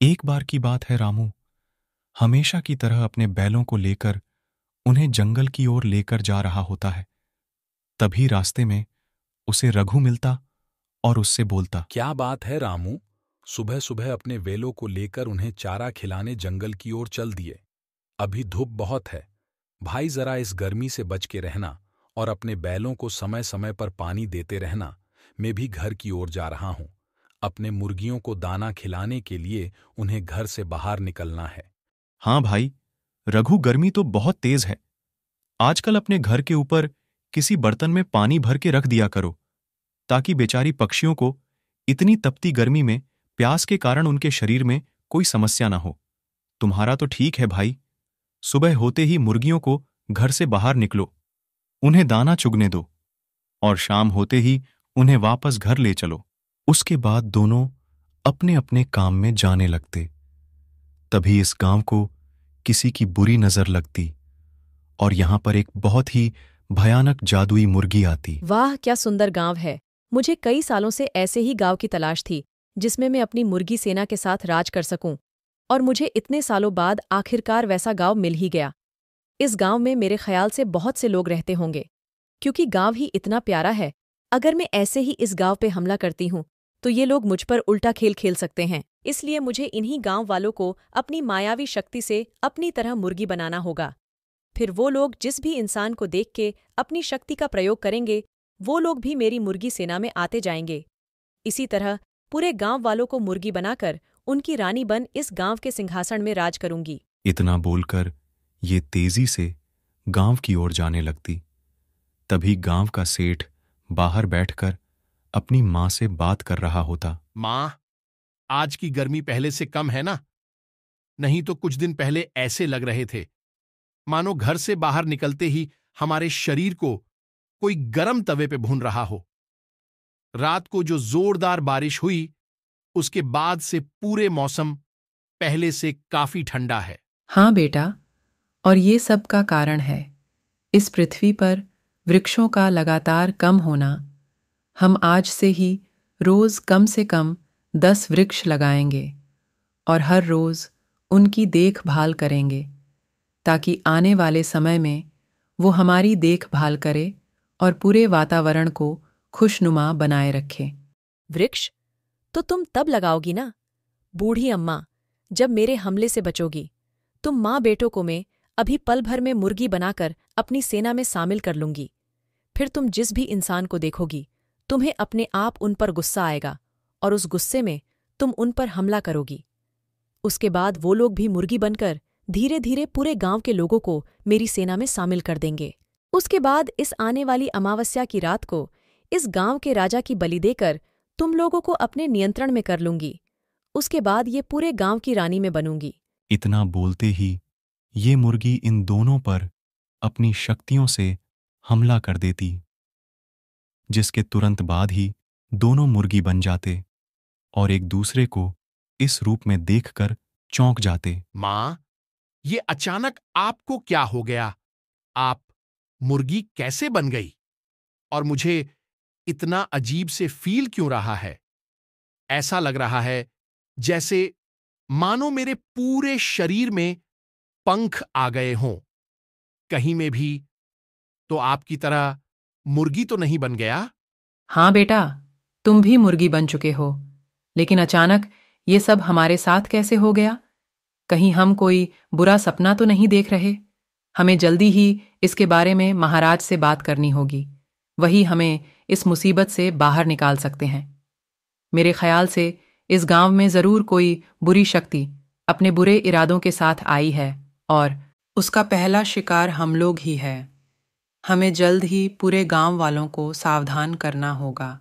एक बार की बात है, रामू हमेशा की तरह अपने बैलों को लेकर उन्हें जंगल की ओर लेकर जा रहा होता है। तभी रास्ते में उसे रघु मिलता और उससे बोलता। क्या बात है रामू, सुबह सुबह अपने वेलों को लेकर उन्हें चारा खिलाने जंगल की ओर चल दिए। अभी धूप बहुत है भाई, जरा इस गर्मी से बच के रहना और अपने बैलों को समय समय पर पानी देते रहना। मैं भी घर की ओर जा रहा हूं। अपने मुर्गियों को दाना खिलाने के लिए उन्हें घर से बाहर निकलना है। हाँ भाई, रघु गर्मी तो बहुत तेज है। आजकल अपने घर के ऊपर किसी बर्तन में पानी भर के रख दिया करो, ताकि बेचारी पक्षियों को इतनी तपती गर्मी में प्यास के कारण उनके शरीर में कोई समस्या ना हो। तुम्हारा तो ठीक है भाई, सुबह होते ही मुर्गियों को घर से बाहर निकलो, उन्हें दाना चुगने दो और शाम होते ही उन्हें वापस घर ले चलो। उसके बाद दोनों अपने अपने काम में जाने लगते। तभी इस गांव को किसी की बुरी नजर लगती और यहां पर एक बहुत ही भयानक जादुई मुर्गी आती। वाह, क्या सुंदर गांव है। मुझे कई सालों से ऐसे ही गांव की तलाश थी जिसमें मैं अपनी मुर्गी सेना के साथ राज कर सकूं, और मुझे इतने सालों बाद आखिरकार वैसा गांव मिल ही गया। इस गांव में मेरे ख्याल से बहुत से लोग रहते होंगे, क्योंकि गांव ही इतना प्यारा है। अगर मैं ऐसे ही इस गांव पे हमला करती हूं तो ये लोग मुझ पर उल्टा खेल खेल सकते हैं। इसलिए मुझे इन्हीं गांव वालों को अपनी मायावी शक्ति से अपनी तरह मुर्गी बनाना होगा। फिर वो लोग जिस भी इंसान को देख के अपनी शक्ति का प्रयोग करेंगे, वो लोग भी मेरी मुर्गी सेना में आते जाएंगे। इसी तरह पूरे गांव वालों को मुर्गी बनाकर उनकी रानी बन इस गांव के सिंहासन में राज करूंगी। इतना बोलकर ये तेजी से गांव की ओर जाने लगती। तभी गांव का सेठ बाहर बैठकर अपनी मां से बात कर रहा होता। मां, आज की गर्मी पहले से कम है ना? नहीं तो कुछ दिन पहले ऐसे लग रहे थे मानो घर से बाहर निकलते ही हमारे शरीर को कोई गरम तवे पे भून रहा हो। रात को जो जोरदार बारिश हुई, उसके बाद से पूरे मौसम पहले से काफी ठंडा है। हाँ बेटा, और ये सब का कारण है इस पृथ्वी पर वृक्षों का लगातार कम होना। हम आज से ही रोज कम से कम 10 वृक्ष लगाएंगे और हर रोज उनकी देखभाल करेंगे, ताकि आने वाले समय में वो हमारी देखभाल करे और पूरे वातावरण को खुशनुमा बनाए रखे। वृक्ष तो तुम तब लगाओगी ना, बूढ़ी अम्मा, जब मेरे हमले से बचोगी। तुम माँ बेटों को मैं अभी पल भर में मुर्गी बनाकर अपनी सेना में शामिल कर लूंगी। फिर तुम जिस भी इंसान को देखोगी, तुम्हें अपने आप उन पर गुस्सा आएगा और उस गुस्से में तुम उन पर हमला करोगी। उसके बाद वो लोग भी मुर्गी बनकर धीरे धीरे पूरे गांव के लोगों को मेरी सेना में शामिल कर देंगे। उसके बाद इस आने वाली अमावस्या की रात को इस गांव के राजा की बलि देकर तुम लोगों को अपने नियंत्रण में कर लूंगी। उसके बाद ये पूरे गांव की रानी में बनूंगी। इतना बोलते ही ये मुर्गी इन दोनों पर अपनी शक्तियों से हमला कर देती, जिसके तुरंत बाद ही दोनों मुर्गी बन जाते और एक दूसरे को इस रूप में देखकर चौंक जाते। मां, ये अचानक आपको क्या हो गया? आप मुर्गी कैसे बन गई? और मुझे इतना अजीब से फील क्यों रहा है? ऐसा लग रहा है जैसे मानो मेरे पूरे शरीर में पंख आ गए हों। कहीं में भी तो आपकी तरह मुर्गी तो नहीं बन गया? हाँ बेटा, तुम भी मुर्गी बन चुके हो, लेकिन अचानक ये सब हमारे साथ कैसे हो गया? कहीं हम कोई बुरा सपना तो नहीं देख रहे? हमें जल्दी ही इसके बारे में महाराज से बात करनी होगी। वही हमें इस मुसीबत से बाहर निकाल सकते हैं। मेरे ख्याल से इस गांव में जरूर कोई बुरी शक्ति अपने बुरे इरादों के साथ आई है और उसका पहला शिकार हम लोग ही है। हमें जल्द ही पूरे गांव वालों को सावधान करना होगा।